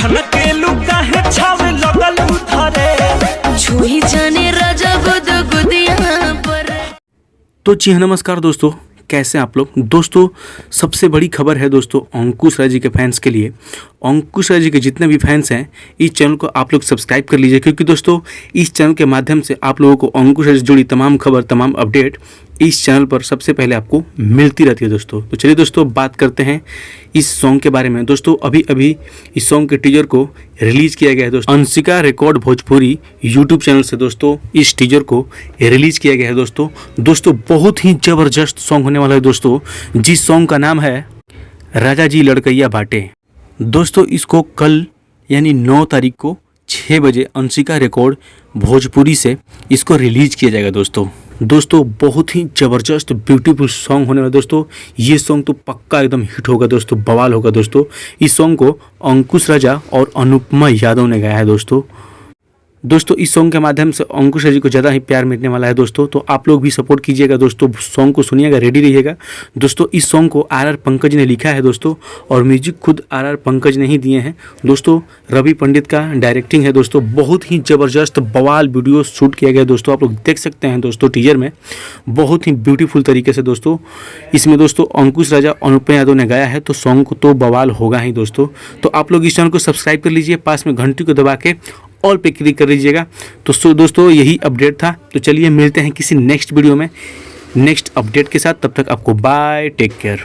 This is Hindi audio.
छनके लुका है छावे लगल उधरे छुई जाने राजा गुद गुदिया पर। तो जी हाँ, नमस्कार दोस्तों, कैसे हैं आप लोग। दोस्तों सबसे बड़ी खबर है दोस्तों अंकुश राय जी के फैंस के लिए। अंकुश राय जी के जितने भी फैंस हैं इस चैनल को आप लोग सब्सक्राइब कर लीजिए, क्योंकि दोस्तों इस चैनल के माध्यम से आप लोगों को अंकुश राय से जुड़ी तमाम खबर, तमाम अपडेट इस चैनल पर सबसे पहले आपको मिलती रहती है दोस्तों। तो चलिए दोस्तों बात करते हैं इस सॉन्ग के बारे में। दोस्तों अभी इस सॉन्ग के टीजर को रिलीज किया गया है दोस्तों। Anshika record Bhojpuri YouTube channel से दोस्तों इस टीजर को रिलीज किया गया है दोस्तों बहुत ही ज़बरदस्त सॉन्ग होने वाला है दोस्तों, जिस सॉन्ग का नाम है राजा जी लड़कैया बाटे। दोस्तों इसको कल यानी 9 तारीख को 6 बजे अंशिका रिकॉर्ड भोजपुरी से इसको रिलीज किया जाएगा दोस्तों बहुत ही ज़बरदस्त ब्यूटीफुल सॉन्ग होने वाला दोस्तों। ये सॉन्ग तो पक्का एकदम हिट होगा दोस्तों, बवाल होगा दोस्तों। इस सॉन्ग को अंकुश राजा और अनुपमा यादव ने गाया है दोस्तों इस सॉन्ग के माध्यम से अंकुश राय जी को ज़्यादा ही प्यार मिलने वाला है दोस्तों। तो आप लोग भी सपोर्ट कीजिएगा दोस्तों, सॉन्ग को सुनिएगा, रेडी रहिएगा दोस्तों। इस सॉन्ग को आर पंकज ने लिखा है दोस्तों, और म्यूजिक खुद आर पंकज ने ही दिए हैं दोस्तों। रवि पंडित का डायरेक्टिंग है दोस्तों। बहुत ही ज़बरदस्त बवाल वीडियो शूट किया गया दोस्तों, आप लोग देख सकते हैं दोस्तों टीजर में, बहुत ही ब्यूटीफुल तरीके से दोस्तों। इसमें दोस्तों अंकुश राजा और अनुपमा यादव ने गाया है, तो सॉन्ग को तो बवाल होगा ही दोस्तों। तो आप लोग इस चैनल को सब्सक्राइब कर लीजिए, पास में घंटी को दबा के ऑल पे क्लिक कर लीजिएगा। तो दोस्तों यही अपडेट था। तो चलिए मिलते हैं किसी नेक्स्ट वीडियो में नेक्स्ट अपडेट के साथ। तब तक आपको बाय, टेक केयर।